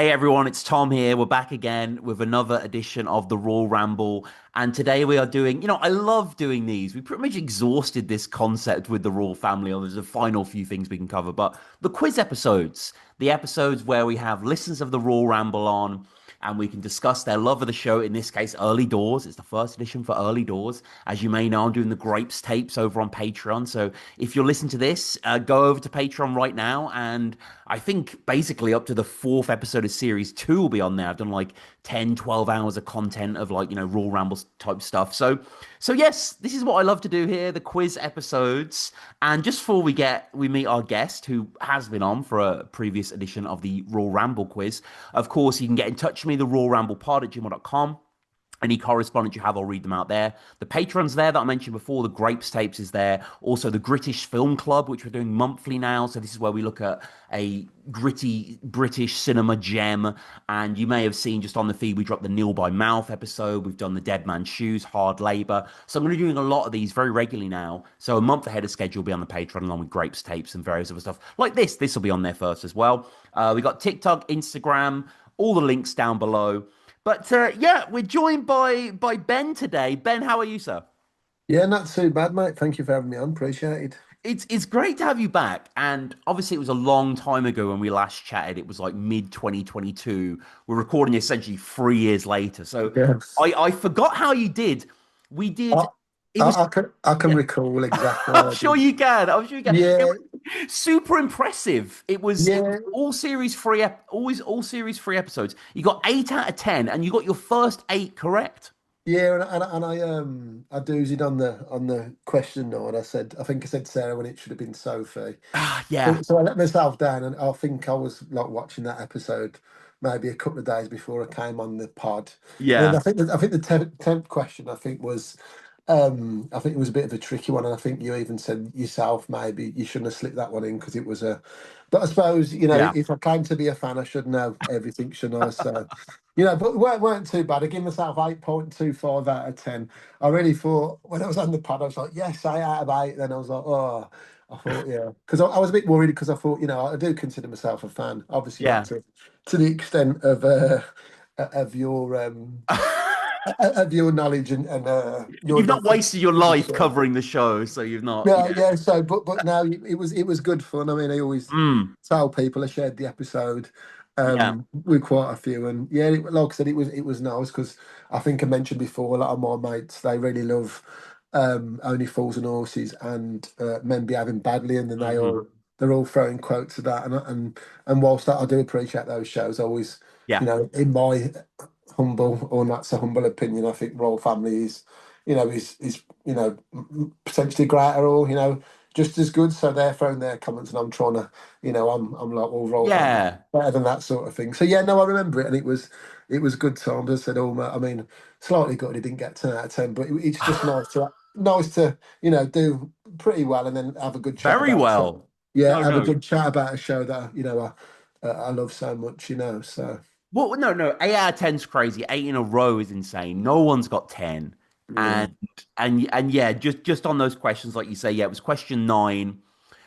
Hey everyone, it's Tom here. We're back again with another edition of the Royal Ramble. And today we are doing, I love doing these. We pretty much exhausted this concept with the Royal family. There's a final few things we can cover, but the quiz episodes, the episodes where we have listeners of the Royal Ramble on and we can discuss their love of the show. In this case, Early Doors. It's the first edition for Early Doors. As you may know, I'm doing the Grapes tapes over on Patreon. So if you're listening to this, go over to Patreon right now. And I think basically up to the fourth episode of series two will be on there. I've done like 10, 12 hours of content of like, Royal Rambles type stuff. So yes, this is what I love to do here, the quiz episodes. And just before we meet our guest who has been on for a previous edition of the Royal Ramble quiz, of course, you can get in touch with me, the Royal Ramble pod at gmail.com. Any correspondence you have, I'll read them out there. The Patreon's there that I mentioned before. The Grapes tapes is there. Also, the British Film Club, which we're doing monthly now. So this is where we look at a gritty British cinema gem. And you may have seen just on the feed, we dropped the Nil by Mouth episode. We've done the Dead Man's Shoes, Hard Labour. So I'm going to be doing a lot of these very regularly now. So a month ahead of schedule will be on the Patreon along with Grapes tapes and various other stuff like this. This will be on there first as well. We got TikTok, Instagram, all the links down below. But yeah, we're joined by Ben today. Ben, how are you, sir? Yeah, not too bad, mate. Thank you for having me on. Appreciate it. It's great to have you back. And obviously, it was a long time ago when we last chatted. It was like mid 2022. We're recording essentially 3 years later. So Yes. I forgot how you did. We I, did. It was. I can Yeah, recall exactly I'm how I sure did. you can. I'm sure you can. It Yeah, was super impressive. It was yeah, all series three, always all series three episodes. You got 8 out of 10, and you got your first eight correct. yeah. And I doozied on the question now, and I think I said Sarah when it should have been Sophie. Ah, So, yeah, so I let myself down, and I think I was like watching that episode maybe a couple of days before I came on the pod. And then yeah. I think the tenth question I think was I think it was a bit of a tricky one, and I think you even said yourself maybe you shouldn't have slipped that one in because it was a. But I suppose Yeah. if I came to be a fan, I should know everything, shouldn't I? So but it weren't too bad. I give myself 8.25 out of 10. I really thought when I was on the pad, I was like, yes, 8 out of 8. Then I was like, oh, I thought, yeah, because I was a bit worried because I thought, I do consider myself a fan. Obviously, not Yeah. to the extent of your of your knowledge and your You've not love for wasted your the life show. covering the show, so you've not. Yeah, Yeah. yeah. So, but now it was good fun. I mean, I always Mm, tell people I shared the episode yeah. with quite a few, and yeah, like I said, it was nice because I think I mentioned before a lot of my mates they really love Only Fools and Horses and Men Behaving Badly, and then Hmm. they're all throwing quotes to that, and whilst that I do appreciate those shows, I always Yeah. in my humble or not so humble opinion, I think Royal Family is potentially greater or just as good. So they're throwing their comments, and I'm trying to, I'm like, well, Royal Family Yeah. better than that sort of thing. So yeah, no, I remember it, and it was good times. I said, oh, I mean, slightly good. He didn't get 10 out of 10, but it's just nice to do pretty well, and then have a good chat Very about it. well. Yeah, No, have a no. good chat about a show that I love so much. So. Well, no, no. 8 out of 10's crazy. Eight in a row is insane. No one's got 10. And Yeah. and yeah, just on those questions, like you say, yeah, it was question nine.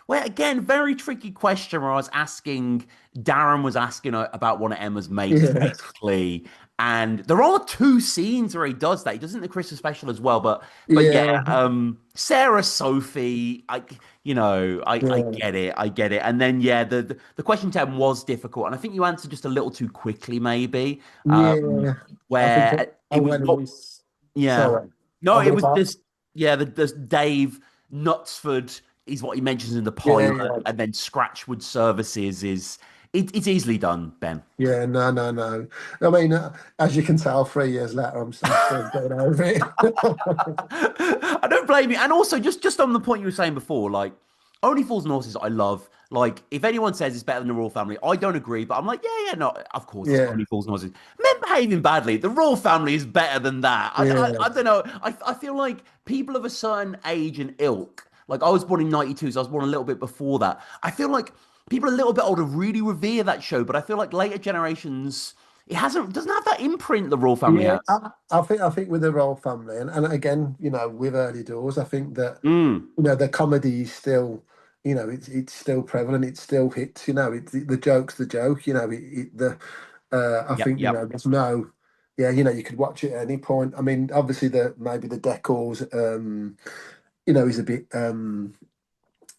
Well, again, very tricky question where I was asking, Darren was asking about one of Emma's mates, Yeah. basically. And there are two scenes where he does that. He does it in the Christmas special as well. But yeah, Yeah. Sarah Sophie, I Yeah. get it. I get it. And then yeah, the question 10 was difficult. And I think you answered just a little too quickly, maybe. Yeah. I think Where I it was went what with. yeah. Sorry. No, I'm it gonna was pass. just yeah, the Dave Knutsford is what he mentions in the Yeah, pilot, yeah, and then Scratchwood Services is it's easily done, Ben. yeah. No, no, no. I mean, as you can tell, 3 years later, I'm still going over it. I don't blame you. And also, just on the point you were saying before, like Only Fools and Horses, I love. Like, if anyone says it's better than the Royal Family, I don't agree. But I'm like, yeah, yeah, no, of course it's Yeah, Only Fools and Horses. Men behaving badly. The Royal Family is better than that. yeah, I don't know. I feel like people of a certain age and ilk. Like I was born in '92, so I was born a little bit before that. I feel like people a little bit older really revere that show, but I feel like later generations, doesn't have that imprint the Royal Family yeah. has. I think with the Royal Family, and again, with Early Doors, I think that Mm, the comedy is still, it's still prevalent. It still hits. The joke's the joke. I Yep, think, yep. there's no, yeah, you could watch it at any point. I mean, obviously maybe the decor's, is a bit,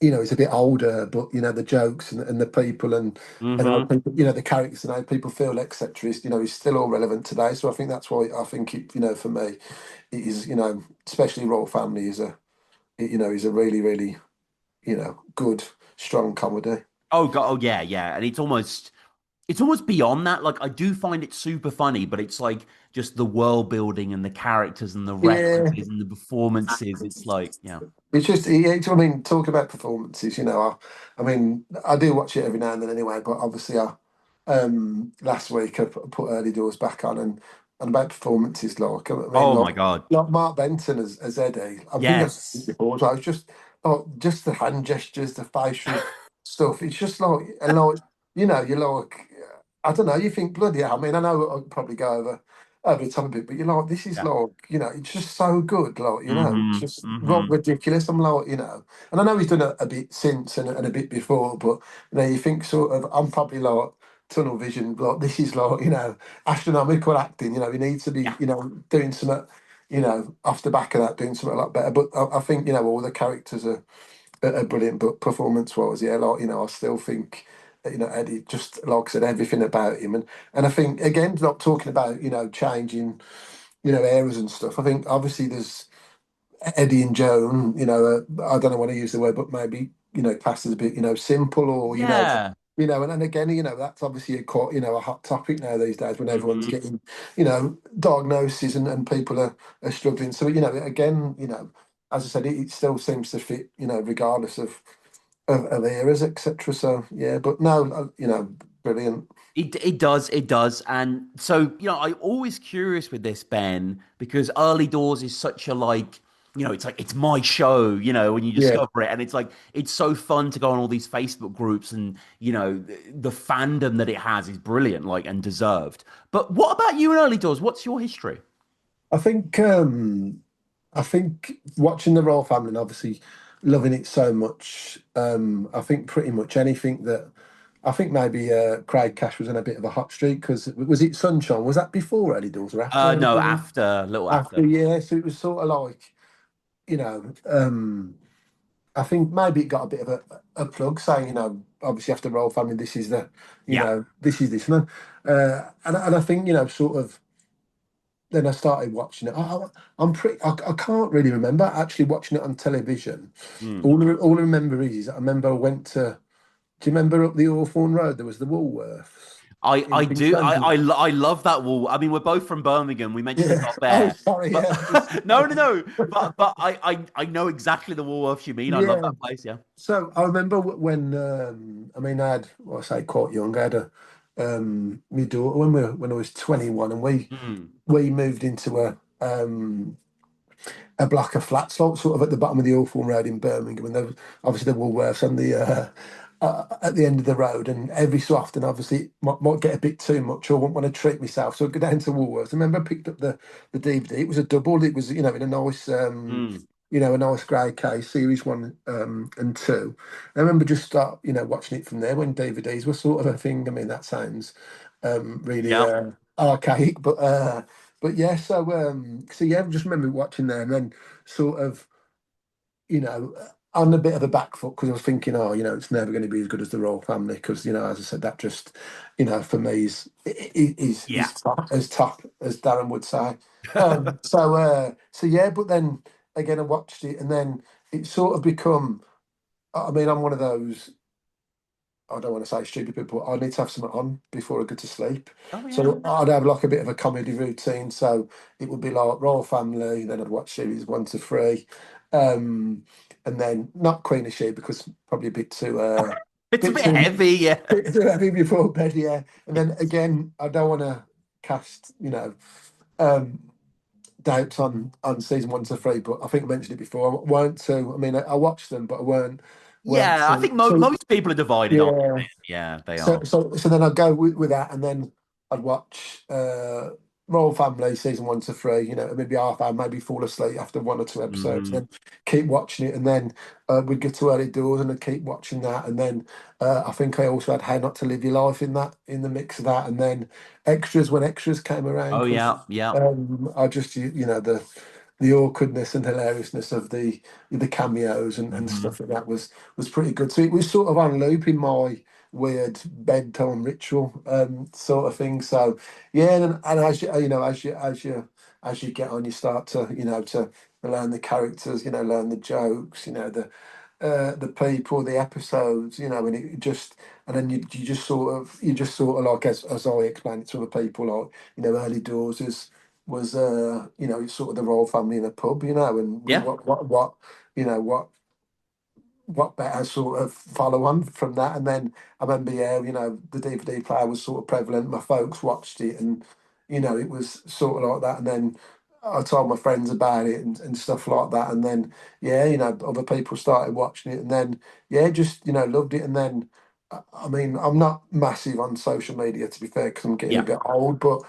he's a bit older, but the jokes and the people and how Hmm. people, the characters and how people feel, etc. Is is still all relevant today. So I think that's why I think it, for me, it is, especially Royal Family is a really, really, good, strong comedy. Oh god, oh yeah, yeah. And it's almost beyond that. Like I do find it super funny, but it's like just the world building and the characters and the Yeah, references and the performances. It's like, yeah. it's just, I mean, talk about performances. I mean, I do watch it every now and then anyway. But obviously, last week I put Early Doors back on, and about performances, like I mean, Oh my God. like Mark Benton as Eddie. I think I've said it Yes. before. So I was just the hand gestures, the facial stuff. It's just like you're like, I don't know. You think bloody hell. I mean, I know I'll probably go over the top a bit, but you're like, this is Yeah. like, it's just so good, like, it's Hmm. just not Hmm. ridiculous. I'm like, and I know he's done a bit since and a bit before, but you think sort of, I'm probably like tunnel vision, like this is like, astronomical acting. He needs to be, Yeah. doing something, off the back of that, doing something a lot better. But I think, all the characters are brilliant, but performance wise, yeah, like I still think Eddie, just like I said, everything about him, and I think again, not talking about changing eras and stuff. I think obviously there's Eddie and Joan. I don't know want to use the word, but maybe classed as a bit simple, or Yeah. and again, that's obviously a quite a hot topic now these days when everyone's Hmm. getting diagnoses and people are struggling. So again, as I said, it still seems to fit regardless of eras, etc. So yeah, but no, brilliant. It does. And so, I'm always curious with this, Ben, because Early Doors is such a like, it's like it's my show, when you Yeah, discover it. And it's like it's so fun to go on all these Facebook groups and the fandom that it has is brilliant, like and deserved. But what about you and Early Doors? What's your history? I think watching the Royal Family and obviously loving it so much. I think pretty much anything that I think maybe Craig Cash was in a bit of a hot streak because was it Sunshine? Was that before Eddie Doors or after Eddie No, Doors? after, a little After, after. yeah. So it was sort of like you know. I think maybe it got a bit of a plug saying, obviously after Royal Family, this is Yeah. this is this. And I think, sort of, then I started watching it. I can't really remember actually watching it on television. Mm. All I remember is I remember I went do you remember up the Hawthorne Road? There was the Woolworths I in do Kingsland. I love that wall. I mean, we're both from Birmingham. We mentioned this Yeah. off Oh, air, sorry. but Yeah. Just, no, no, no. But I know exactly the Woolworths you mean. I love yeah. that place. Yeah. So I remember when I mean I had well, I say quite young. I had my daughter when I was 21, and Mm. we moved into a block of flats, sort of at the bottom of the Hawthorne Road in Birmingham, and there was obviously the Woolworths on the at the end of the road, and every so often, obviously, it might get a bit too much, or wouldn't want to treat myself, so I'd go down to Woolworths. I remember I picked up the DVD. It was a double. It was in a nice Mm. a nice grey case, series one and two. I remember just watching it from there when DVDs were sort of a thing. I mean, that sounds really Yeah. archaic, but yeah, so yeah, I just remember watching there and then sort of, on a bit of a back foot because I was thinking, oh, it's never going to be as good as the Royal Family because, as I said, that just, for me Yeah. is top as Darren would say. So yeah, but then again, I watched it and then it sort of become. I mean, I'm one of those. I don't want to say stupid people. I need to have something on before I go to sleep. Oh yeah. So I'd have like a bit of a comedy routine. So it would be like Royal Family, then I'd watch series one to three. And then not Queen of Sheep because probably a It's a bit bit too heavy. Yeah. bit too heavy before bed, yeah. And then again, I don't want to cast, um doubts on season one to three, but I think I mentioned it before. I weren't too I mean I watched them, but I weren't Yeah. I think too so most people are divided on it, yeah. man. Yeah, they So are. so so then I'd go with that, and then I'd watch. Royal Family season 1 to 3, maybe half hour, maybe fall asleep after 1 or 2 episodes, Hmm. then keep watching it, and then we'd get to Early Doors and I'd keep watching that, and then I think I also had How Not to Live Your Life in the mix of that, and then Extras when Extras came around Oh because yeah, yeah. I just the awkwardness and hilariousness of the cameos and Hmm. stuff like that was pretty good. So it was sort of on loop in my weird bedtime ritual sort of thing. So yeah, and as as you get on, you start to to learn the characters, learn the jokes, the people, the episodes, and it just and then you just sort of like as I explained it to other people, like Early Doors was it's sort of the royal family in a pub, and we Yeah. what what better sort of follow on from that. And then I remember, yeah, the DVD player was sort of prevalent. My folks watched it, and it was sort of like that. And then I told my friends about it and stuff like that. And then, yeah, other people started watching it, and then, yeah, just loved it. And then, I mean, I'm not massive on social media to be fair, because I'm getting a Yeah. bit old, but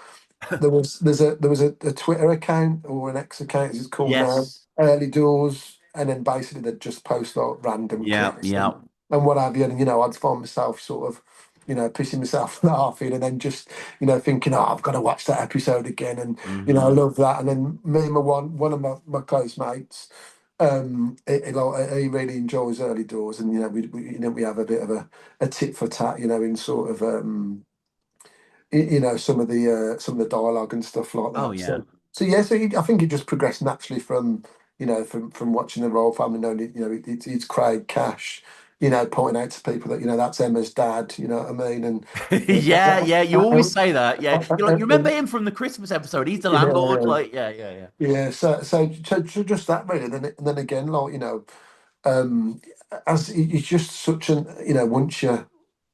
there was a Twitter account or an X account, as it's called now, Yes. Early Doors, and then basically they'd just post like random Yeah, clips yeah. and what have you, and I'd find myself sort of pissing myself laughing, and then just thinking, oh, I've got to watch that episode again, and I Hmm. love that. And then me and one of my close mates. He really enjoys Early Doors, and we have a bit of a tit for tat, in sort of some of the dialogue and stuff like Oh that. yeah. So yeah, I think it just progressed naturally from from watching the Royal Family, knowing it's Craig Cash, pointing out to people that that's Emma's dad. You know what I mean? And Yeah, yeah. You always say that. Yeah. You're like, you remember and- him from the Christmas episode? He's the landlord. yeah, Like, yeah, yeah, yeah. yeah. So just that really. And then again, like um, as it's just such an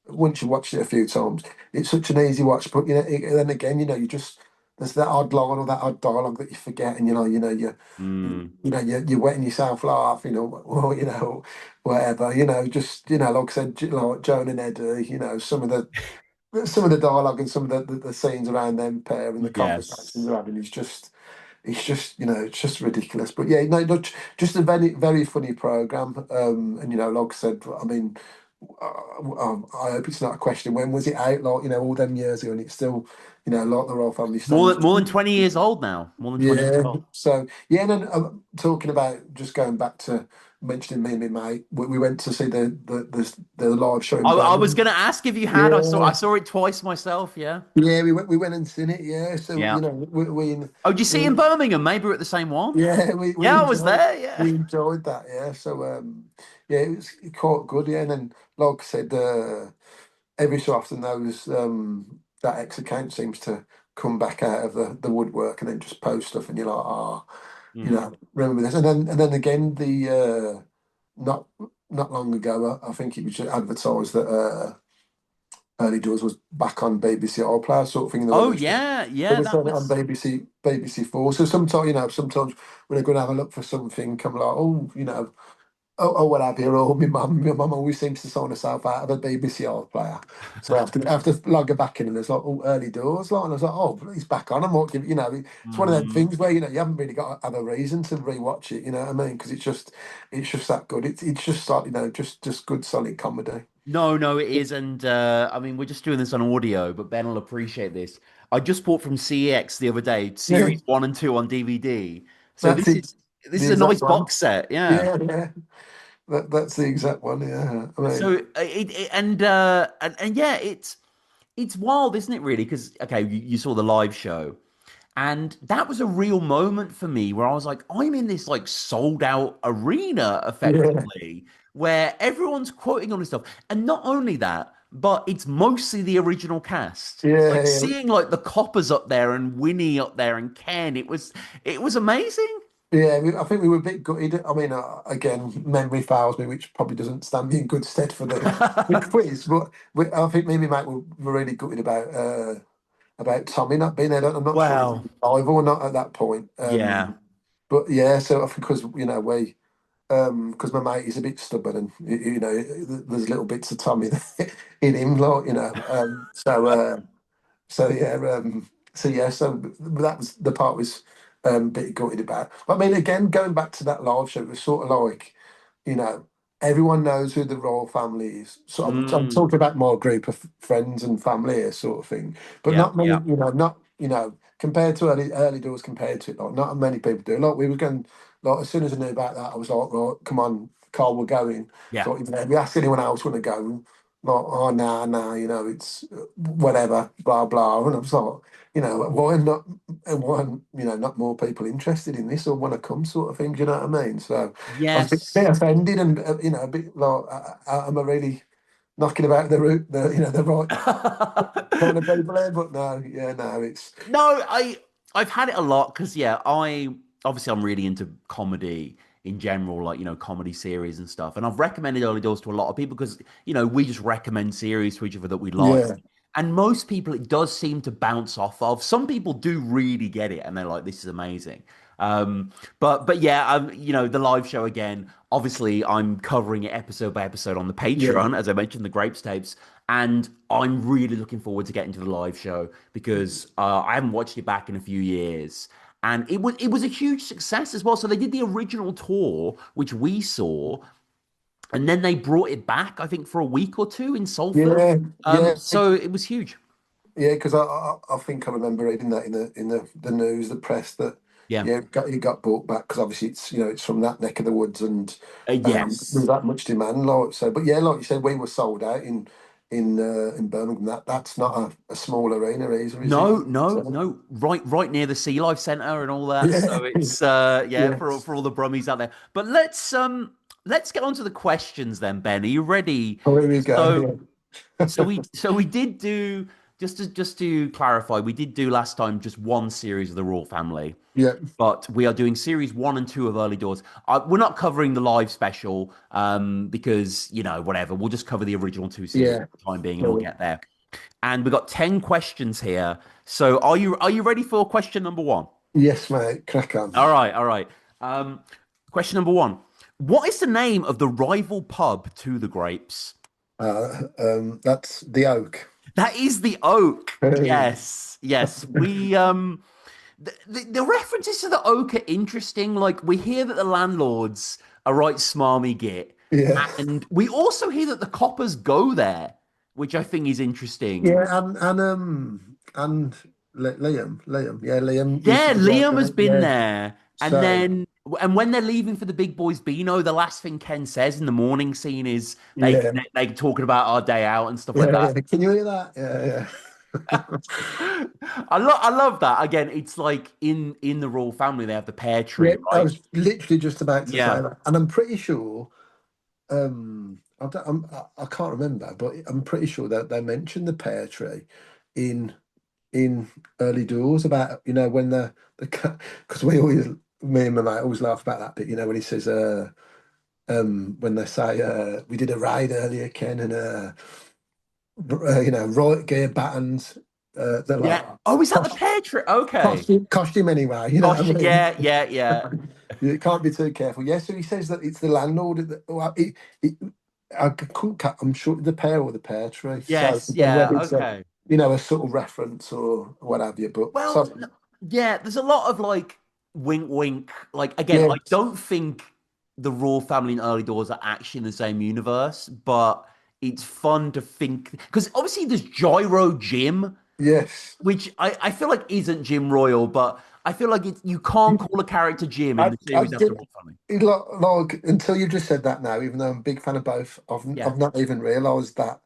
once you watch it a few times, it's such an easy watch. But then again, you just there's that odd line or that odd dialogue that you forget, and Mm, you're wetting yourself laughing, or whatever. Just like I said, like Joan and Eddie. Some of the dialogue and some of the scenes around them pair and the conversations yes. they're having is just. It's just ridiculous. But yeah, no, just a very, very funny program. And like I said, I mean, I hope it's not a question. When was it out? Like, all them years ago, and it's still, like the Royal Family stands. More than 20 years old now. More than 20 years Yeah. old. So yeah, and then talking about just going back to mentioning me and my mate, we went to see the live show in I was Birmingham. gonna ask if you had. I Yeah, saw it twice myself. Yeah. yeah, we went and seen it. Yeah, so Yeah. Oh, did you see it in we Birmingham? Maybe we're at the same one. yeah, Yeah, I was there. Yeah. we enjoyed that. Yeah, so yeah, it was quite good. Yeah, and then like I said, every so often those that X account seems to come back out of the woodwork and then just post stuff, and you're like, ah, Mm. remember this, and then again the not not long ago, I think it was just advertised that Early Doors was back on BBC iPlayer sort of thing. Oh yeah, They yeah. were That showing it on was. BBC 4. So sometimes, sometimes when I go and have a look for something, I'm like, oh, what have you? Or my mum always seems to sign herself out of a BBC iPlayer. So I have to log her back in, and it's like, oh, Early Doors, like, and I was like, oh, but he's back on. I might give, it's one of them Mm. things where you haven't really got to have a reason to rewatch it. You know what I mean? Because it's just that good. It's just like just good solid comedy. No, no, it is, and I mean, we're just doing this on audio, but Ben will appreciate this. I just bought from CEX the other day, Yeah, series one and two on DVD. So that's it. this The is a exact nice one. box set. Yeah. Yeah, yeah. That's the exact one. Yeah, I mean, So and yeah, it's wild, isn't it? Really, because okay, you saw the live show, and that was a real moment for me where I was like, I'm in this like sold out arena yeah, effectively, where everyone's quoting all this stuff, and not only that. But it's mostly the original cast. yeah, Like yeah. seeing like the coppers up there and Winnie up there and Ken, it was amazing. Yeah, I think we were a bit gutted. I mean, again, memory fails me, which probably doesn't stand me in good stead for the quiz. But I think me and my mate were really gutted about Tommy not being there. I'm not sure if he Wow. was alive or not at that point. Yeah. But yeah, so I think because we because my mate is a bit stubborn, and there's little bits of Tommy in him, like. So yeah. so yeah, so that was the part was a bit gutted about. But I mean, again, going back to that live show, it was sort of like, you know, everyone knows who the royal family is. So I'm Mm, talking about my group of friends and family here, sort of thing. But yeah, not many, yeah. not compared to early doors, compared to it, like not many people do. Like we were going, like as soon as I knew about that, I was like, right, come on, Carl, we're going. Yeah. So if we ask anyone else want to go, like, oh nah, nah, it's whatever, blah blah. And I was like, why not? And why, not more people interested in this or want to come, sort of thing. Do you know what I mean? So I was a bit Yes. offended and a bit like, am I really knocking about the route, the right kind of people there? But no, yeah, no, it's No, I've had it a lot because yeah, I'm really into comedy in general, like comedy series and stuff. And I've recommended Early Doors to a lot of people because we just recommend series to each other that we like. yeah, And most people it does seem to bounce off of. Some people do really get it and they're like, this is amazing. But yeah, the live show again, obviously I'm covering it episode by episode on the yeah, Patreon, as I mentioned, the Grapes tapes. And I'm really looking forward to getting to the live show because I haven't watched it back in a few years, and it was a huge success as well. So they did the original tour, which we saw, and then they brought it back, I think, for a week or two in Salford. yeah, yeah. So it was huge. Yeah, because I think I remember reading that in the news, the press that Yeah. yeah, he got brought back because obviously it's from that neck of the woods and there's Yes. that much demand, like so. But yeah, like you said, we were sold out in Birmingham. That's not a small arena either, is it? No, no, So, no. Right near the Sea Life Centre and all that. yeah, So it's yeah, yeah. for all the Brummies out there. But let's get on to the questions then, Ben. Are you ready? Oh, here we So go. Yeah, so we did do just to clarify, we did do last time just one series of the Royal Family, yeah, but we are doing series 1 and 2 of Early Doors. We're not covering the live special because whatever. We'll just cover the original two series yeah. for the time being, and we'll Cool. get there. And we've got 10 questions here. So are you ready for question number one? Yes, mate. Crack on. All right, all right. Um, Question number one. What is the name of the rival pub to the Grapes? That's the oak. That is the Oak. Hey. Yes, yes. We the references to the Oak are interesting. Like we hear that the landlords are right smarmy git, Yeah. and we also hear that the coppers go there, which I think is interesting. Yeah, and Liam, yeah, Liam used to Yeah, be like Liam has that. been Yeah, there, and so when they're leaving for the big boys Beano, the last thing Ken says in the morning scene is yeah, they talking about our day out and stuff like yeah, that. yeah. Can you hear that? Yeah, I love that. Again, it's like in the royal family they have the pear yeah. tree, I right? was literally just about to say Yeah. that, and I'm pretty sure. I can't remember, but I'm pretty sure that they mentioned the pear tree in in early doors about when the because we always me and my mate always laugh about that bit. When he says when they say we did a raid earlier, Ken, and right gear buttons. They're like, Yeah. Oh, is that the cost, pear tree? Okay. cost him anyway. You know what Gosh, I mean? yeah, yeah, yeah. You can't be too careful. Yeah, so he says that it's the landlord. Well, I couldn't. I'm sure the pear or the pear tree. So Yes, whether yeah, it's okay. a subtle reference or what have you. But Well, so yeah, there's a lot of like wink wink. Like again, yeah, I don't think the Raw family and Early Doors are actually in the same universe, but it's fun to think because obviously there's Gyro Jim, yes. which I feel like isn't Jim Royal, but I feel like you can't call a character Jim in the I series after did Raw family. like until you just said that now. Even though I'm a big fan of both, Yeah. I've not even realised that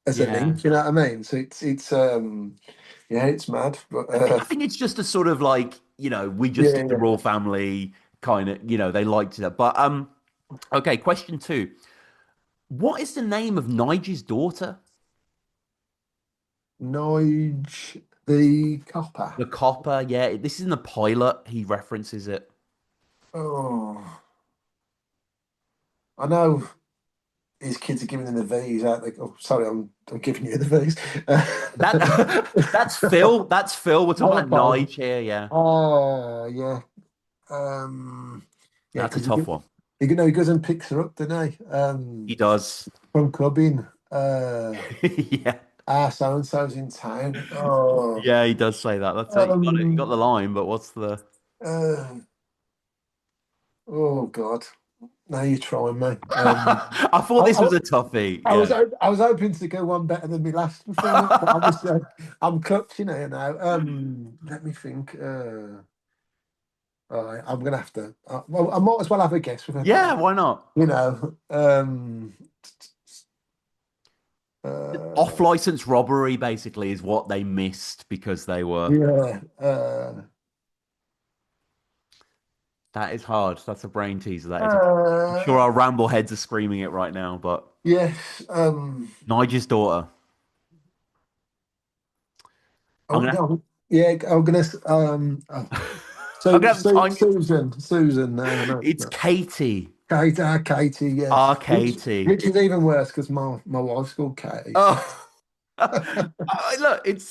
as a Yeah. link. You know what I mean? So it's yeah, it's mad. But I think it's just a sort of like, we just yeah, did the yeah. Raw family kind of, they liked it. But okay, question two. What is the name of Nigel's daughter? Nige the copper. The copper, yeah. This is in the pilot. He references it. Oh, I know his kids are giving him the V's out. Oh, sorry, I'm giving you the V's. That's Phil. That's Phil. We're talking Oh, about apologies. Nige here, yeah. Yeah. Um, yeah, That's a because tough one. he goes and picks her up, doesn't he? He does. From clubbing. Yeah. Ah, so and so's in town. Oh, Yeah, he does say that. That's it. You got it. You got the um, line, but what's the? uh, oh God. Now you're trying me. I thought I, this I, was a toughie. I was Yeah. I was hoping to go one better than my last performance, but obviously I'm clutching here now. Let me think. All right, I'm gonna have to. Well, I might as well have a guess with Yeah, a, why not? you know. Uh, Off-license robbery basically is what they missed because they were. yeah. That is hard. That's a brain teaser. That is. I'm sure Uh, our ramble heads are screaming it right now, but yes. Nigel's daughter. I'm Oh, gonna. no, yeah. I'm gonna. Oh, I'm so, gonna have time. Susan. No, no, It's no. Katie. Katie. Yeah. Our Which Katie. which is even worse because my wife's called Katie. So. Oh, look, it's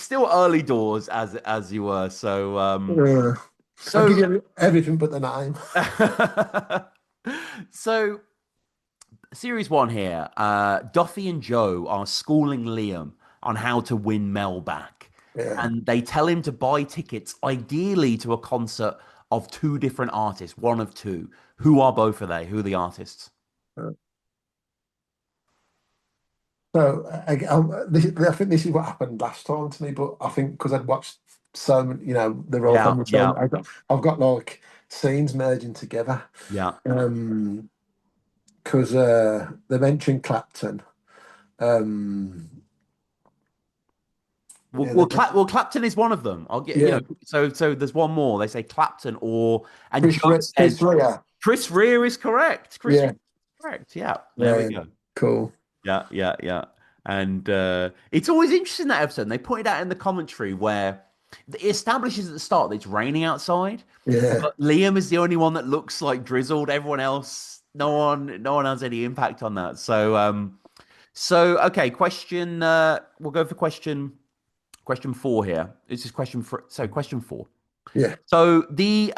still early doors as you were. So Uh, I'll give so you everything but the name. so series one here. Duffy and Joe are schooling Liam on how to win Mel back, Yeah. and they tell him to buy tickets, ideally to a concert of two different artists, one of two. Who are both of they? Who are the artists? So I think this is what happened last time to me, but I think because I'd watched so many, the Royal Yeah, Family yeah, film, I've got like scenes merging together. yeah. Because they mentioned Clapton. Um, yeah, Well, Clapton is one of them. I'll get yeah, So there's one more. They say Clapton and Joe Chris says Rea. Chris Rea is correct. Chris Rea Yeah, is correct. Yeah, there we yeah, go. cool. Yeah, yeah, yeah. And it's always interesting that episode. And they pointed out in the commentary where it establishes at the start that it's raining outside, Yeah. but Liam is the only one that looks like drizzled. Everyone else, no one has any impact on that. So okay, question. We'll go for question four here. This is question for so question four. Yeah. So the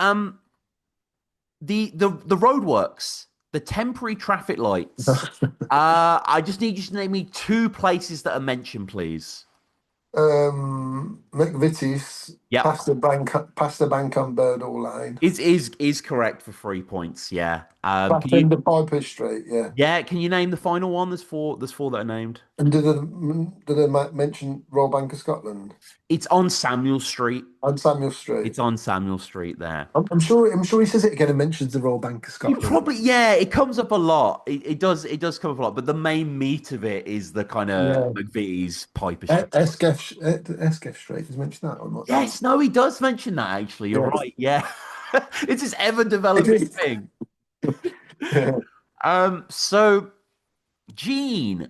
roadworks, the temporary traffic lights. I just need you to name me two places that are mentioned, please. McVitie's Yep. past the bank on Birdall Lane. Is correct for 3 points. Yeah. Can Back you into Piper Street, yeah. yeah, can you name the final one? There's four that are named. And did they mention Royal Bank of Scotland? It's on Samuel Street. On Samuel Street. It's on Samuel Street there. I'm sure he says it again and mentions the Royal Bank of You Scotland. probably yeah, it comes up a lot. It does come up a lot, but the main meat of it is the kind of Yeah. McVitie's Piper Street. Eskeff Street. Does mention that or not? Yes, no, he does mention that actually. You're Yeah. right. Yeah. It's this ever It developing is. thing. Yeah. So Jean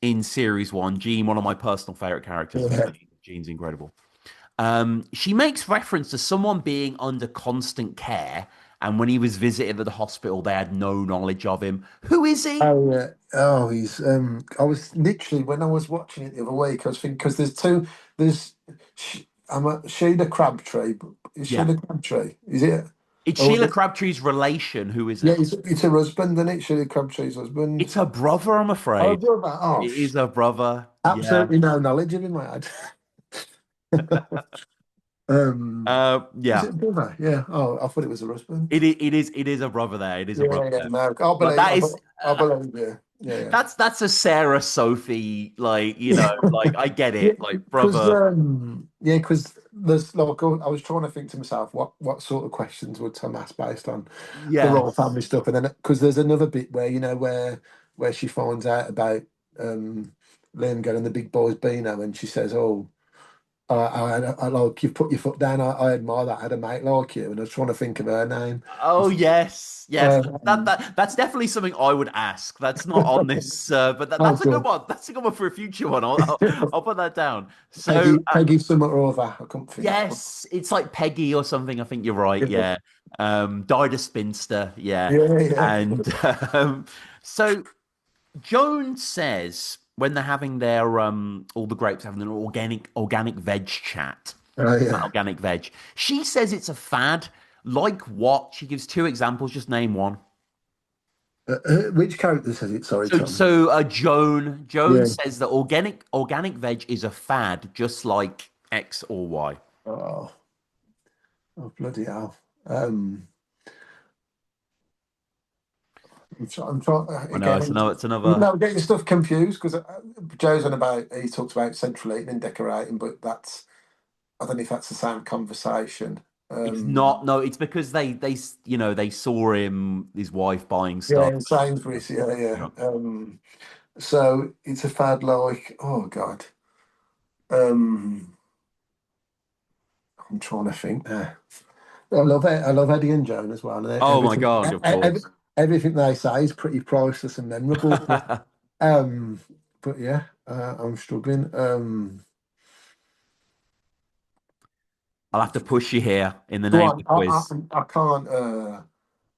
in series one, Jean, one of my personal favorite characters. Yeah. Jean's incredible. She makes reference to someone being under constant care, and when he was visited at the hospital, they had no knowledge of him. Who is he? Oh yeah. Oh, he's. I was literally when I was watching it the other week, I was thinking because there's two. There's. I'm a Sheila Crabtree. Is Yeah, Sheila Crabtree? Is it? it's Oh, Sheila Crabtree's relation. Who is yeah. it? It's her husband, isn't it? Sheila Crabtree's husband. It's her brother, I'm Oh, afraid. do that. Oh, It is her brother. Yeah. absolutely no knowledge of him, I had. Is Yeah. it a brother? Yeah. Oh, I thought it was her husband. It is a brother there. It is a Yeah, brother yeah, there. no, But that is I believe you. Yeah, that's a Sarah Sophie, like, yeah. like I get Yeah, it. Like because brother. there's like I was trying to think to myself what sort of questions would Tom ask based on the royal Yes. family stuff, and then because there's another bit where where she finds out about um Liam getting the big boys beano, and she says, "Oh, I like you've put your foot down. I admire that. I had a mate like you," and I was trying to think of her name. Oh yes, yes. Um, That's definitely something I would ask. That's not on this, but oh, that's a good good. one. That's a good one for a future one. I'll put that down. So Peggy Summer or other. I couldn't think. yes, it's like Peggy or something. I think you're right. Yeah. Died a spinster. Yeah. Yeah, yeah. And so Joan says when they're having their all the grapes having an organic veg chat, Oh, yeah. organic veg. She says it's a fad. Like what? She gives two examples. Just name one. Which character says it? Sorry, So, Tom. Joan Yeah. says that organic veg is a fad, just like X or Y. Oh, oh bloody hell. Um, I'm trying I know it's again. another. It's No, another. I'm getting stuff confused because Joe's on about he talks about central heating and decorating, but that's I don't know if that's the same conversation. It's Um, not. No, it's because they saw his wife buying stuff. yeah, Sainsbury's. Yeah, yeah. Yeah. So it's a fad like oh god. Um, I'm trying to think now. I love it. I love Eddie and Joan as well. And Oh my God! Of course. everything they say is pretty priceless and memorable. Um, but yeah, I'm struggling. I'll have to push you here in the Go name of on. the quiz. I can't.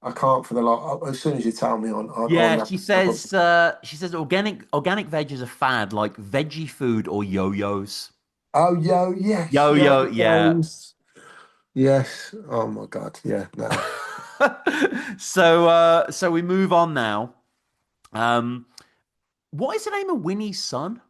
I can't for the lot. As soon as you tell me on Yeah, that. she says organic veg is a fad, like veggie food or yo-yos. Oh, yes, Yo-yo, yeah. yes. Oh my God. Yeah. No. So we move on now. Um, what is the name of Winnie's son?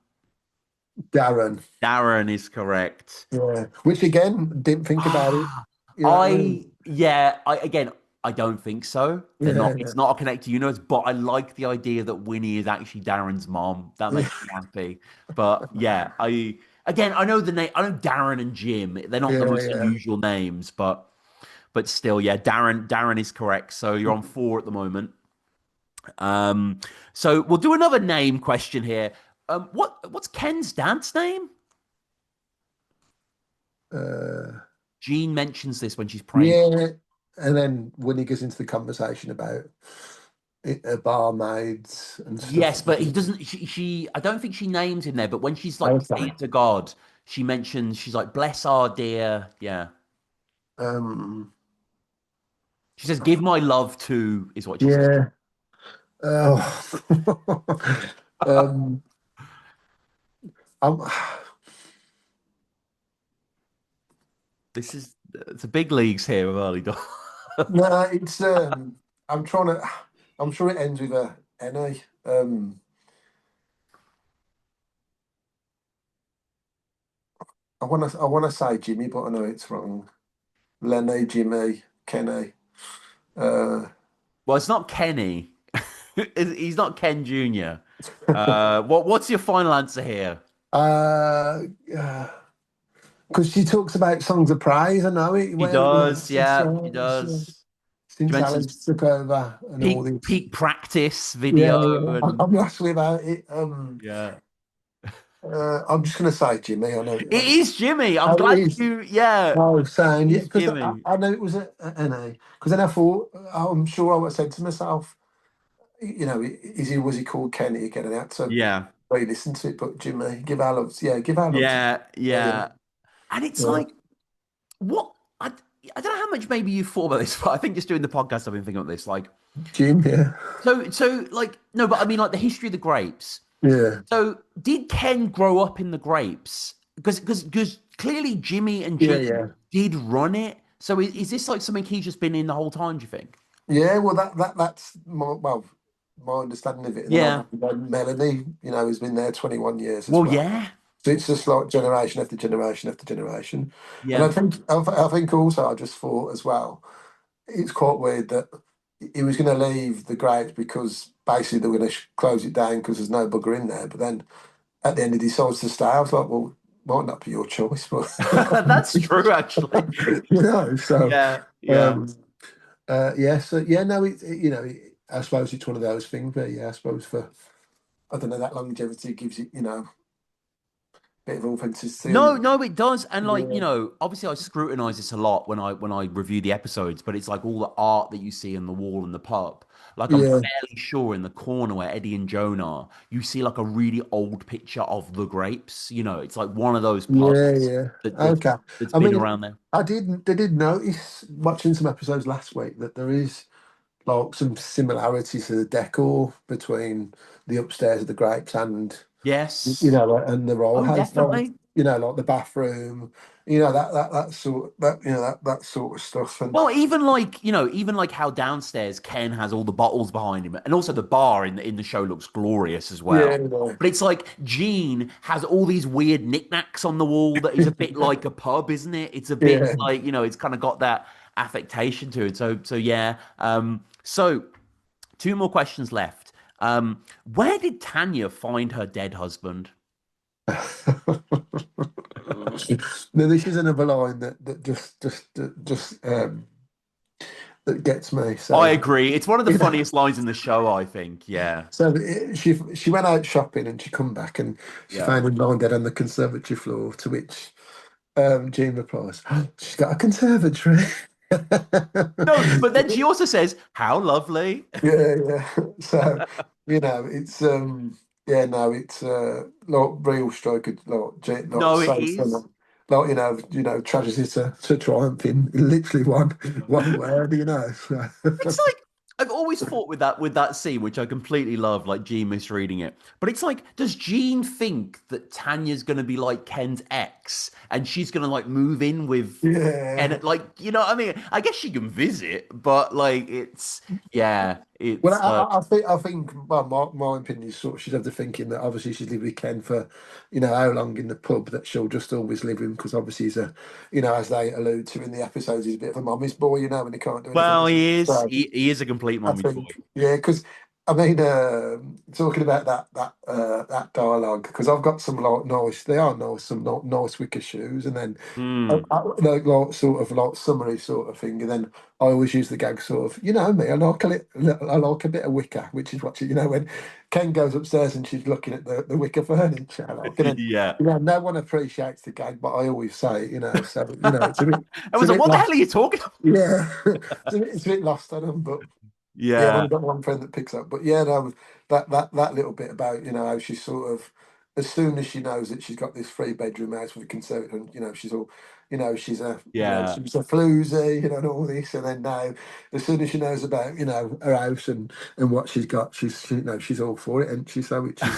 Darren. Darren is correct. Yeah. Which again, didn't think about it. Ah, You know what I mean? I don't think so. They're not. Yeah. It's not a connected universe, but I like the idea that Winnie is actually Darren's mom. That Yeah. makes me happy. But yeah, I know the name. I know Darren and Jim. They're not the Yeah. most Yeah. unusual names, but still, yeah, Darren is correct. So you're on four at the moment. Um, so we'll do another name question here. What's Ken's dad's name? Uh, Jean mentions this when she's praying. yeah. And then when he gets into the conversation about barmaids and stuff. Yes, but he doesn't. She I don't think she names him there. But when she's like Okay. praying to God, she mentions she's like, "Bless our dear." Yeah, Um, she says, "Give my love to," is what she says. yeah. Oh. um, I'm, It's a big leagues here with early dog. no, it's I'm trying to. I'm sure it ends with a NA. I want to say Jimmy, but I know it's wrong. Lenny, Jimmy, Kenny. Uh, Well, it's not Kenny. He's not Ken Jr. What's your final answer here? uh, because she talks about songs of praise. I know it. She Where does, yeah, she since does. She Alex mentions took over and all this. peak practice Yeah, video yeah. and I'm actually about it. yeah. I'm just going to say Jimmy. I know. It is Jimmy. I'm Oh, it glad is. yeah, I was saying, it yeah, is because Jimmy. I know it was an A. Because then I thought, I'm sure I would have said to myself, was he called Kenny again? And I had to Yeah. really listen to it. But Jimmy, give our love, yeah, give our love to Yeah, yeah, yeah, yeah. And it's yeah. like, what? I don't know how much maybe you've thought about this, but I think just doing the podcast, I've been thinking about this. Like, Jim, yeah, like, no, but I mean, like the history of the grapes. yeah, So, did Ken grow up in the grapes? Because clearly Jimmy and yeah, Jean yeah, did run it. So, is this like something he's just been in the whole time? Do you think? yeah. Well, that's my understanding of it. And then Yeah. I've Melanie, has been there 21 years as Well, well. yeah, So it's just like generation after generation after generation. And yeah, I think also I just thought as well, it's quite weird that he was going to leave the grapes because basically they were going to close it down because there's no bugger in there. But then at the end he decides to stay. I was like, well, might not be your choice, but that's true, actually. so Yeah, yeah. um, yeah, so yeah, no, I suppose it's one of those things. But yeah, I suppose for I don't know that longevity gives it, bit of authenticity No, and no, it does. And like, yeah, obviously I scrutinize this a lot when I review the episodes, but it's like all the art that you see in the wall in the pub. Like I'm yeah, fairly sure in the corner where Eddie and Joan are, you see like a really old picture of the grapes. It's like one of those yeah, pubs yeah. that, Okay. that's I been mean, around there. they did notice watching some episodes last week that there is like some similarities to the decor between the upstairs of the grapes and Yes. and the roll Oh, house. definitely. like the bathroom, that sort that sort of stuff. And Well, even like how downstairs Ken has all the bottles behind him, and also the bar in the show looks glorious as yeah, well. But it's like Gene has all these weird knickknacks on the wall that is a bit like a pub, isn't it? It's a bit yeah. like, it's kind of got that affectation to it. So yeah. So two more questions left. Where did Tanya find her dead husband? Now this is another line that that gets me. I So agree. It's one of the you know, funniest lines in the show, I think. Yeah. she went out shopping and she come back and she Yeah. found him lying dead on the conservatory floor. To which Jean replies, "She's got a conservatory." No, but then she also says, "How lovely." Yeah, yeah. So, it's yeah, no, it's like real stroke of like No, it so is. fun. Like, tragedy to triumph in literally one word, So. It's like I've always fought with that scene, which I completely love, like Jean misreading it. But it's like, does Jean think that Tanya's gonna be like Ken's ex and she's gonna like move in with Yeah. and like, what I mean? I guess she can visit, but like it's yeah, Well, it's I think well, my opinion is sort of she's had the thinking that obviously she's lived with Ken for, how long in the pub that she'll just always live with him because obviously he's as they allude to in the episodes, he's a bit of a mommy's boy, and he can't do anything. well, he is. So He is a complete I mommy's boy. think, yeah, because I mean, talking about that dialogue, because I've got some like nice, they are nice, some nice wicker shoes, and then Hmm. like sort of like summary sort of thing, and then I always use the gag sort of, me, I like a bit of wicker, which is what when Ken goes upstairs and she's looking at the wicker furniture, like, and then Yeah. no one appreciates the gag, but I always say it, so I it's a was like, bit what the hell are lost, you talking about? yeah, it's a bit lost on them, but. Yeah, I've Yeah. only got one friend that picks up, but yeah, no, that little bit about how she's sort of as soon as she knows that she's got this three-bedroom house with a conservatory, and she's all, she's a Yeah. she's a floozy, and all this, and then now as soon as she knows about her house and what she's got, she's all for it, and she's so which is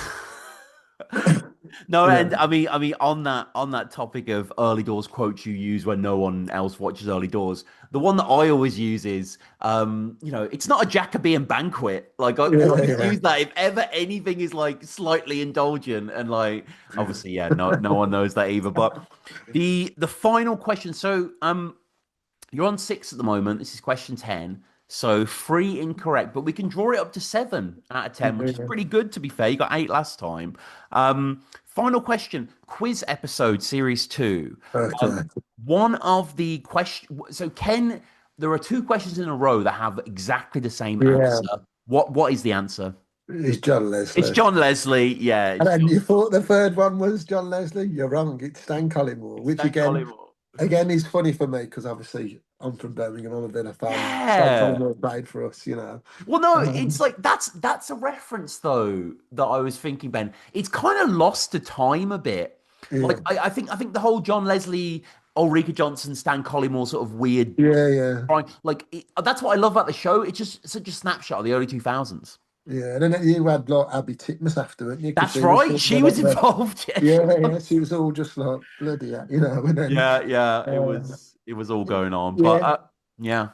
No, you and know I mean, on that topic of early doors quotes you use when no one else watches early doors, the one that I always use is, it's not a Jacobean banquet. Like I yeah always yeah use that if ever anything is like slightly indulgent, and like obviously, yeah, no one knows that either. But the final question. So, you're on six at the moment. This is question 10. So three incorrect, but we can draw it up to 7 out of 10, which is yeah. pretty good to be fair. You got eight last time. Final question, quiz episode series two. Okay. One of the question. So Ken, there are two questions in a row that have exactly the same Yeah, answer. What is the answer? it's John It's Leslie. John Leslie. Yeah, And it's then John. you thought the third one was John Leslie? You're wrong. It's Stan Collymore, which Stan Collymore. again is funny for me because obviously I'm from Birmingham. I'm a bit of a fan. Stan Yeah. Collymore played for us. Well, no, it's Um, like that's a reference though that I was thinking, Ben. It's kind of lost to time a bit. Like yeah, I think the whole John Leslie, Ulrika Johnson, Stan Collymore sort of weird, yeah, yeah, like that's what I love about the show. It's just such a snapshot of the early 2000s. yeah. And then you had like Abby Titmus after it, you? Because That's she was right. sort She of was like the involved. Yeah, she yeah, yeah. was. She was all just like bloody, And then Yeah, yeah. It uh, was it was all going on, but yeah. yeah.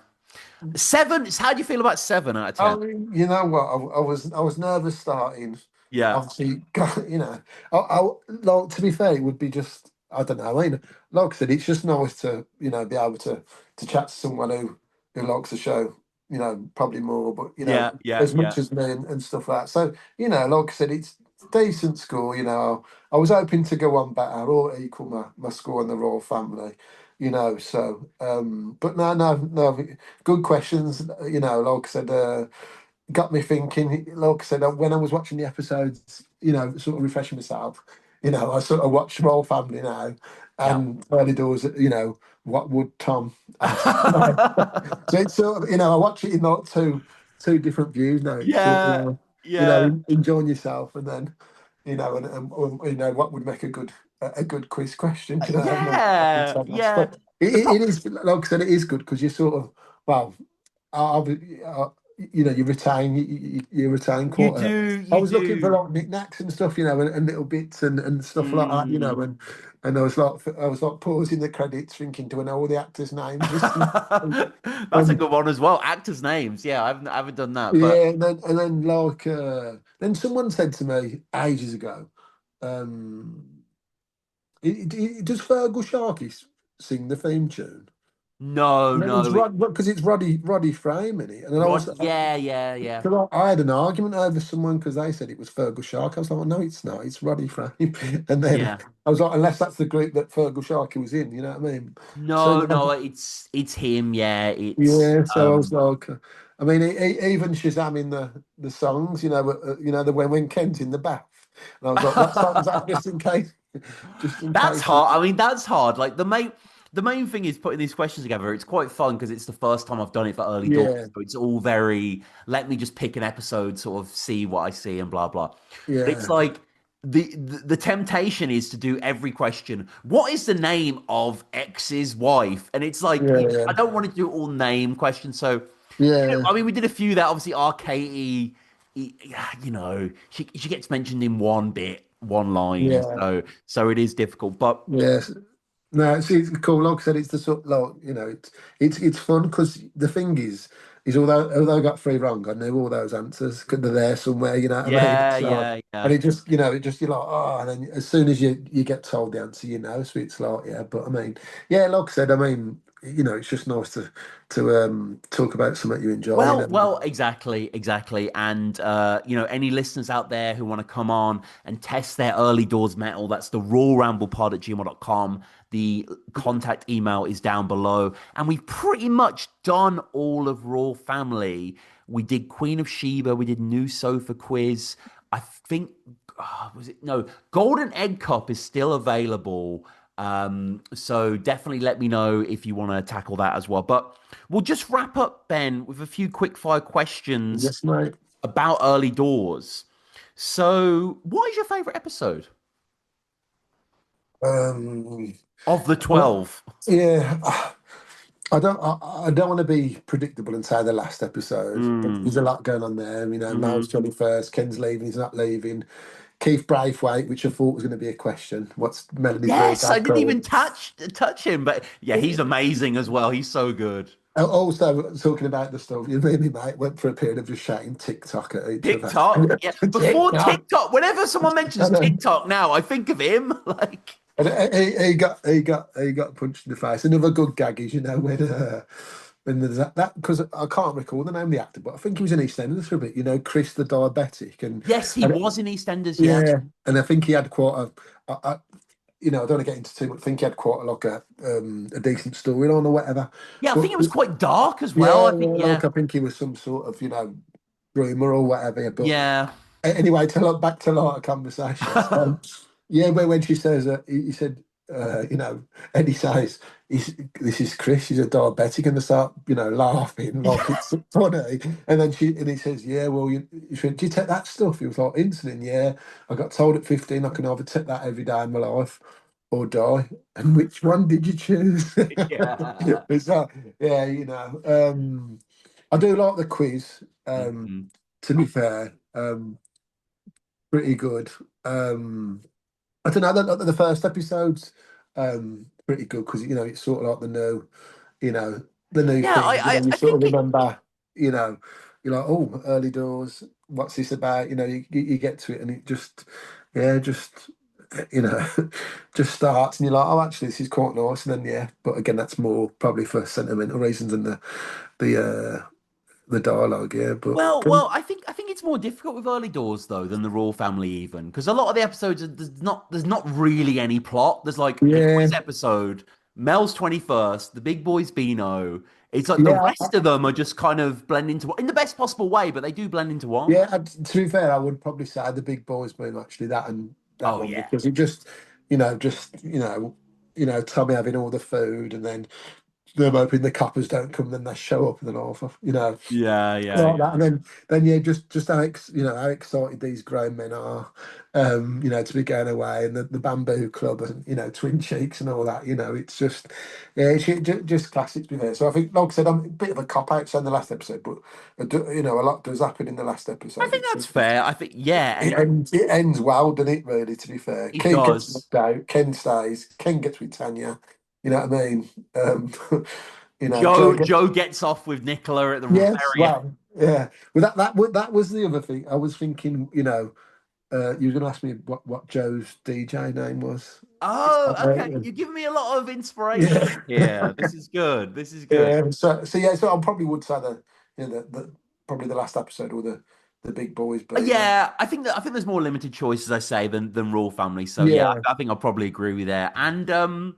Seven. How do you feel about 7 out of 10? I mean, you know what? I was nervous starting. Yeah, Obviously, like to be fair, it would be just I don't know. I mean, like I said, it's just nice to be able to chat to someone who likes the show. Probably more, but yeah, yeah, as yeah. much as me and stuff like that. So like I said, it's decent score. I was hoping to go on better or equal my score on the Royal Family. So but no, no, no. Good questions. Like I said, got me thinking. Like I said, when I was watching the episodes, sort of refreshing myself. I sort of watch Royal Family now, Yeah. and early doors. What would Tom ask? So it's sort of, I watch it in like two different views now. It's sort of Yeah, yeah, enjoying yourself, and then what would make a good quiz question. yeah, yeah. But it is like I said, it is good because you sort of well, I'll be, you retain you retain You quite a. do, I you was looking for do. like knickknacks and stuff, and little bits and stuff like that, Mm. and I was like pausing the credits, thinking, do I know all the actors' names? That's a And good one as well. Actors' names. Yeah, I haven't done that, but yeah, and then like then someone said to me ages ago, um, does Fergal Sharkey sing the theme tune? no, And it's no. Rod because it's Roddy Frame in it, and then I was. Rod, yeah, yeah, yeah. 'Cause I had an argument over someone because they said it was Fergal Sharkey. I was like, well, no, it's not. It's Roddy Frame. And then Yeah. I was like, unless that's the group that Fergal Sharkey was in, you know what I mean? So No, no, it's him, yeah. It's yeah, so I was like, I mean, even Shazam in the songs, the when Kent's in the bath, and I was like, what song's that? Just in case, just in That's case. hard. I mean, that's hard. Like the main thing is putting these questions together. It's quite fun because it's the first time I've done it for early doors. Yeah, So it's all very, let me just pick an episode, sort of see what I see and blah blah. But it's yeah, like the temptation is to do every question. What is the name of X's wife? And it's like yeah, I don't want to do all name questions. So yeah, I mean, we did a few that obviously RKE, she gets mentioned in one bit, one line, yeah, so it is difficult. But yeah. No, it's cool. Like I said, it's the sort like it's fun because the thing is although I got three wrong, I knew all those answers 'cause they're there somewhere. You know what I mean? yeah, So yeah, and yeah. it just you're like and then as soon as you get told the answer, so it's like yeah. But I mean, yeah, like I said, I mean, it's just nice to talk about something you enjoy. Well, exactly, exactly. And any listeners out there who want to come on and test their early doors metal, that's the rawramblepod@gmail.com. The contact email is down below. And we've pretty much done all of Raw Family. We did Queen of Sheba, we did New Sofa Quiz. I think was it no Golden Egg Cup is still available. So definitely let me know if you want to tackle that as well. But we'll just wrap up, Ben, with a few quick fire questions Yes, mate. about early doors. So, what is your favorite episode Um, of the well, 12? yeah. I don't want to be predictable and say the last episode, but Mm. there's a lot going on there. Mal's Hmm. 21st, Ken's leaving, he's not leaving. Keith Braithwaite, which I thought was going to be a question. What's Melanie's real Yes, I dad didn't called? even touch him, but yeah, he's amazing as well. He's so good. Also, talking about the stuff, you and me, mate, went for a period of just shouting TikTok at each other. TikTok, yeah. Before TikTok! TikTok, whenever someone mentions And, TikTok now, I think of him. Like, he got punched in the face. Another good gag is, when there's that because I can't recall the name of the actor, but I think he was in EastEnders for a bit. Chris the diabetic, yes, he and was in EastEnders. Yeah, yeah, and I think he had quite I don't want to get into too much. I think he had quite a decent storyline or whatever. yeah. I But think it was quite dark as well. yeah, I think, like yeah, I think he was some sort of groomer or whatever. But yeah. anyway, to look back to like a conversation. Yeah, when she says he said, Eddie says, this is Chris, he's a diabetic, and they start, laughing like it's funny. And he says, yeah, well, she went, do you take that stuff? He was like, insulin, yeah. I got told at 15 I can either take that every day in my life or die. And which one did you choose? Yeah. It's like, yeah, I do like the quiz. Mhm. To be fair, pretty good. I don't know. The first episode's pretty good because it's sort of like you know, the new Yeah, thing. I, You I sort of think it. remember. You know, you're like, oh, early doors. What's this about? You get to it and it just, yeah, just you know, just starts and you're like, oh, actually, this is quite nice. And then yeah, but again, that's more probably for sentimental reasons than the the dialogue. Yeah, but I think it's more difficult with early doors though than the Royal Family even because a lot of the episodes there's not really any plot. There's like the yeah, quiz episode, Mel's 21st, the Big Boys Beano. It's like the yeah. rest of them are just kind of blend into one in the best possible way, but they do blend into one. Yeah, to be fair, I would probably say the big boys boom actually that and that Oh one yeah. because it just Tommy having all the food and then them hoping the coppers don't come, then they show up and then off, Yeah, yeah, like that. yeah. And then yeah, just how how excited these grown men are, to be going away, and the bamboo club and Twin Cheeks and all that. It's just yeah, it's just classic to be there. So I think, like I said, I'm a bit of a cop out saying the last episode, but a lot does happen in the last I episode. think that's fair. I think yeah, and It ends well, doesn't it? Really, to be fair, it Keith gets does. knocked out, Ken stays, Ken gets with Tanya. You know what I mean? Um, Joe gets. Joe gets off with Nicola at the Yes, very end. well, yeah. Well, that was the other thing. I was thinking, you were going to ask me what Joe's DJ name was. Oh, okay. Uh, You're giving me a lot of inspiration yeah, here. This is good. This is good. yeah. So yeah. So I probably would say the probably the last episode or the big boys, but Yeah, I think there's more limited choices, I say, than Royal Family. So yeah, yeah. I think I'll probably agree with there. And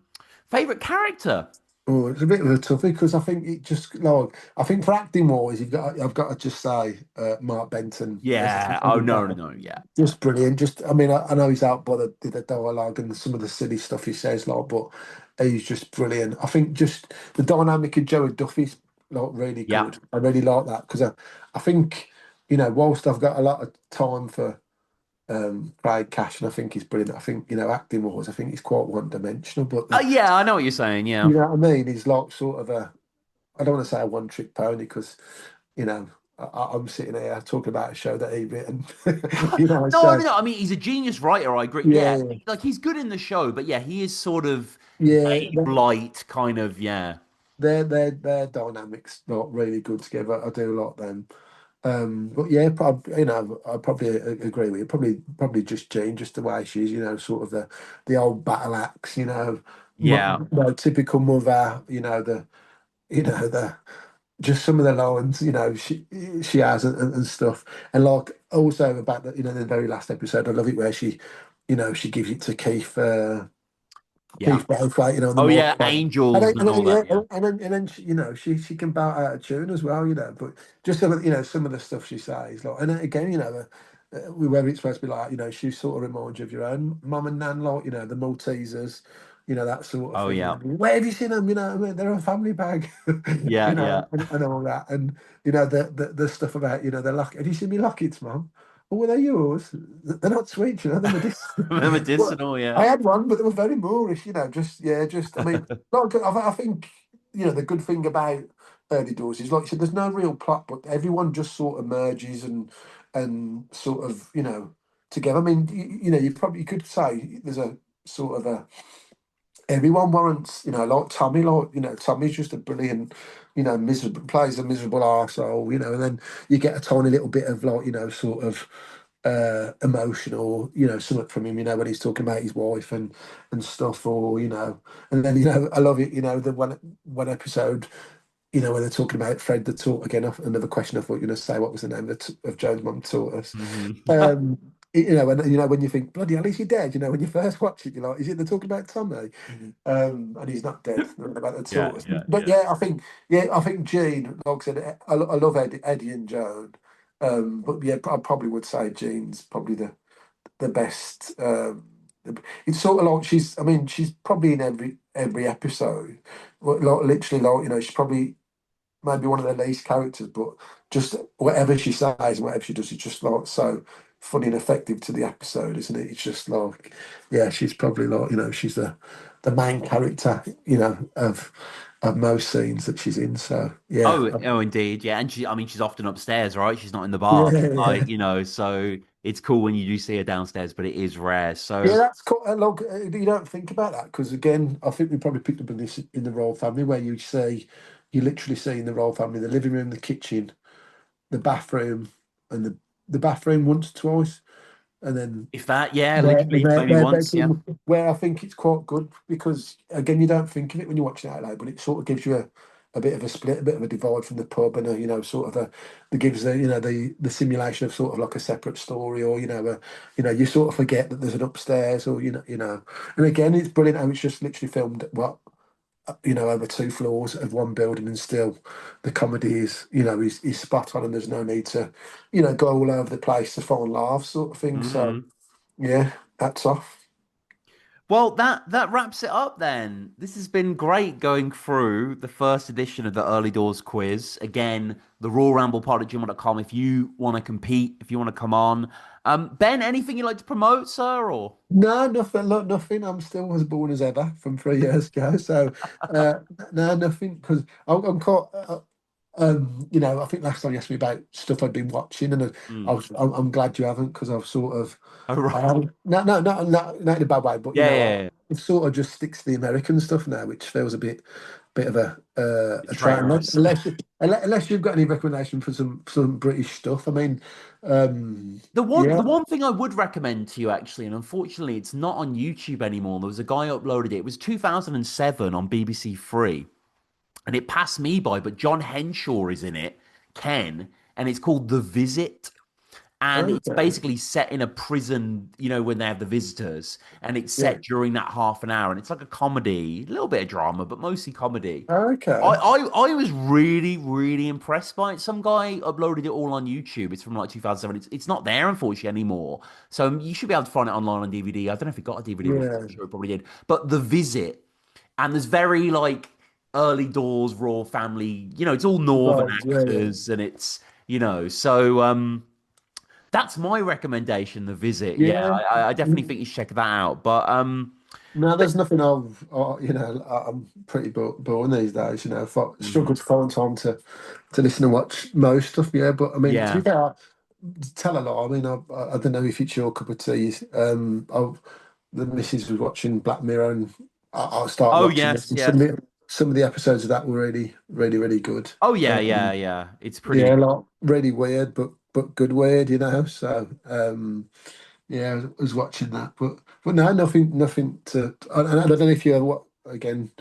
favorite character? Oh, it's a bit of a toughie because I think it just like I think for acting wise, I've got to just say Mark Benton as Yeah. Oh Andy no, no, Bell. no. Yeah. Just brilliant. Just I mean I know he's out by the dialogue and some of the silly stuff he says, like, but he's just brilliant. I think just the dynamic of Joey Duffy's like really Yeah. good. I really like that because I think whilst I've got a lot of time for Craig Cash and I think he's brilliant. I think acting wise, I think he's quite one dimensional, but Yeah, I know what you're saying. Yeah. you know what I mean. He's like sort of I don't want to say a one trick pony because you know I'm sitting here talking about a show that he written, No, So no. I mean, he's a genius writer. I agree. Yeah, yeah, like he's good in the show, but yeah, he is sort of yeah, Dave Light, kind of. Yeah. their dynamics not really good together. I do like them. But yeah, I probably agree with you. Probably just Jane, just the way she is. Sort of the old battle axe. Yeah. Typical mother. The just some of the lines, she has and stuff, and like also about the very last episode. I love it where she gives it to Yeah. Keith Braithwaite, on the Oh yeah, microphone. And angels then, and and then, all yeah, that. Yeah. and then she can bow out of tune as well, But just some of the stuff she says, like, and then again, whether it's supposed to be like, she sort of reminds you of your own mum and nan, like, the Maltesers, that sort of Oh thing. yeah. Where have you seen them? I mean, they're a family bag, Yeah. Yeah. and all that, and the stuff about the lock. Have you seen me lockets, mum? Oh, well, they're yours. They're not sweet, they're medicinal. Well, Medicinal. Yeah. I had one, but they were very Moorish, Just yeah, just I mean, like I think the good thing about Early Doors is like you said, there's no real plot, but everyone just sort of merges and sort of together. I mean, you could say there's a sort of a everyone warrants, like Tommy, like, Tommy's just a brilliant, miserable, plays a miserable arsehole, and then you get a tiny little bit of like, sort of emotional, something from him, when he's talking about his wife and stuff, or, and then, I love it, the one episode, when they're talking about Fred the Taught again, another question I thought you were going to say, what was the name of Joan's mum taught us? Mhm. Um, when you think, bloody hell, is he dead? When you first watch it, you're like, is it they're talking about Tommy? And he's not dead. They're about the Yeah. tortoise. Yeah. But Yeah. yeah, I think Gene, like I said, I love Eddie and Joan. But yeah, I probably would say Jean's probably the best. It's sort of like I mean, she's probably in every episode. Like literally, like she's probably maybe one of the least characters, but just whatever she says and whatever she does, it's just like so funny and effective to the episode, isn't it? It's just like, yeah, she's probably like, she's the main character, of most scenes that she's in. So yeah, Oh, indeed. Yeah. And I mean, she's often upstairs, right? She's not in the yeah, bar. yeah. So it's cool when you do see her downstairs, but it is rare. Yeah, So, that's cool. Look, you don't think about that because again, I think we probably picked up on this in the Royal Family, where you literally see in the Royal Family the living room, the kitchen, the bathroom, and the bathroom once, twice, and then if that, yeah, their literally their, maybe their once. Yeah. bedroom, where I think it's quite good because again, you don't think of it when you're watching it out loud, but it sort of gives you a bit of a split, a bit of a divide from the pub, and sort of that gives the simulation of sort of like a separate story, or you sort of forget that there's an upstairs, or and again, it's brilliant how it's just literally filmed over two floors of one building, and still the comedy is spot on, and there's no need to go all over the place to find laughs, sort of thing. So Hmm. yeah, that's off. Well, that wraps it up then. This has been great going through the first edition of the Early Doors quiz. Again, the Raw Ramble pod at gmail.com if you want to compete, if you want to come on. Ben, anything you'd like to promote, sir, or? No, nothing. Look, nothing. I'm still as born as ever from 3 years ago. So, uh, no, nothing. Because I'm quite. I think last time you asked me about stuff I'd been watching, and Mm. I'm glad you haven't, because I've sort of, Oh, right. no, no, not in a bad way, but Yeah, yeah, yeah. I've sort of just sticks to the American stuff now, which feels bit of It's a train. traitorous. Unless you've got any recommendation for some British stuff. I mean, The yeah, one thing I would recommend to you actually, and unfortunately it's not on YouTube anymore. There was a guy who uploaded it. It was 2007 on BBC Three, and it passed me by, but John Henshaw is in it, Ken, and it's called The Visit. And it's okay, basically set in a prison, when they have the visitors, and it's yeah, set during that half an hour, and it's like a comedy, a little bit of drama, but mostly comedy. I, okay, I was really, really impressed by it. Some guy uploaded it all on YouTube. It's from like 2007. It's not there, unfortunately, anymore. So you should be able to find it online on DVD. I don't know if it got a DVD release. yeah, I'm sure it probably did. But The Visit, and there's very like early doors raw family. It's all northern right, yeah, yeah, actors, and so that's my recommendation. The Visit. Yeah, yeah. I definitely think you should check that out. No, But there's nothing I'm pretty boring these days. Struggle mhm. to find time to listen and watch most stuff. Yeah, but I mean, to be Yeah. fair, tell a lot. I mean, I don't know if it's your cup of tea. The missus was watching Black Mirror, and I started Oh watching it. yes, And yes. some of the episodes of that were really, really, really good. Oh yeah, yeah, Um, yeah. It's yeah, pretty. like really weird, but good weird. So yeah, I was watching that, but no, nothing to. I don't know if you ever what again.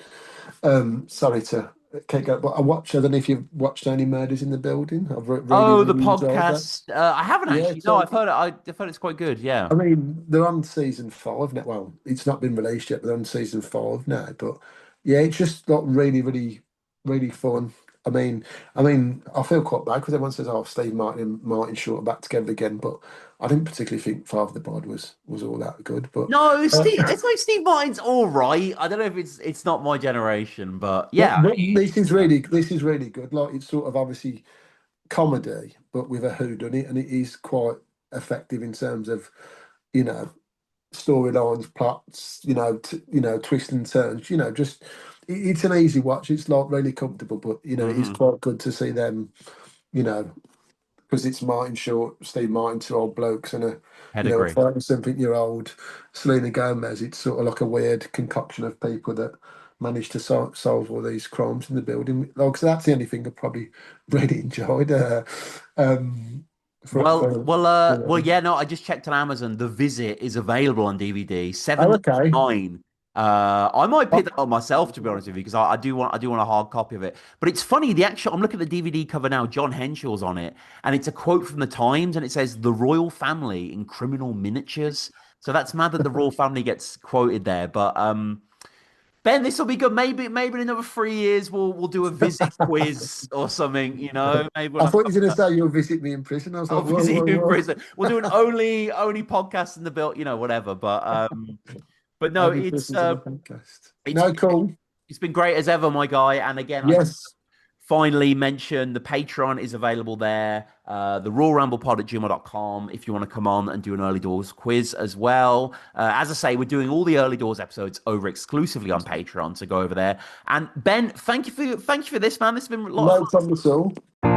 Sorry to keep going, but I don't know if you've watched any Murders in the Building. I've really Oh, the really enjoyed that. podcast. I haven't Yeah, actually. No, so I've heard it's quite good. Yeah. I mean they're on season 5 now. Well, it's not been released yet, but they're on season 5 now. But yeah, it's just got really really really fun. I mean, I feel quite bad because everyone says, "Oh, Steve Martin and Martin Short are back together again," but I didn't particularly think Father of the Bride was all that good. But No, uh, Steve. It's like Steve Martin's all right. I don't know if it's not my generation, but but, yeah. this is really good. Like it's sort of obviously comedy, but with a whodunit, and it is quite effective in terms of you know storylines, plots, twists and turns. Just it's an easy watch. It's not really comfortable, but it is Hmm. quite good to see them. You know, because it's Martin Short, Steve Martin, two old blokes, and a Pedigree. 5 something-year-old Selena Gomez. It's sort of like a weird concoction of people that manage to solve all these crimes in the building. Like, so that's the only thing I probably really enjoyed. Um, for, Well, for, well, uh, for well, yeah. No, I just checked on Amazon. The Visit is available on DVD, oh, seven okay. nine. I might pick Oh, that up myself to be honest with you because I do want a hard copy of it. But it's funny. The actual I'm looking at the DVD cover now. John Henshaw's on it, and it's a quote from the Times, and it says the royal family in criminal miniatures. So that's mad that the royal family gets quoted there. But Ben, this will be good. Maybe in another 3 years we'll do a visit quiz or something. Maybe we'll I have thought you were going to say you'll visit me in prison. I was I'll like, whoa, visit whoa, you in whoa. prison. We'll do an only podcast in the build, whatever. But no, Only it's persons in the podcast. it's No, cool. it's been great as ever, my guy. And again, I just Yes. finally mention the Patreon is available there. The Raw Ramble Pod at gmail.com if you want to come on and do an early doors quiz as well. As I say, we're doing all the early doors episodes over exclusively on Patreon, so go over there. And Ben, thank you for this, man. This has been a lot of No fun. problem at all.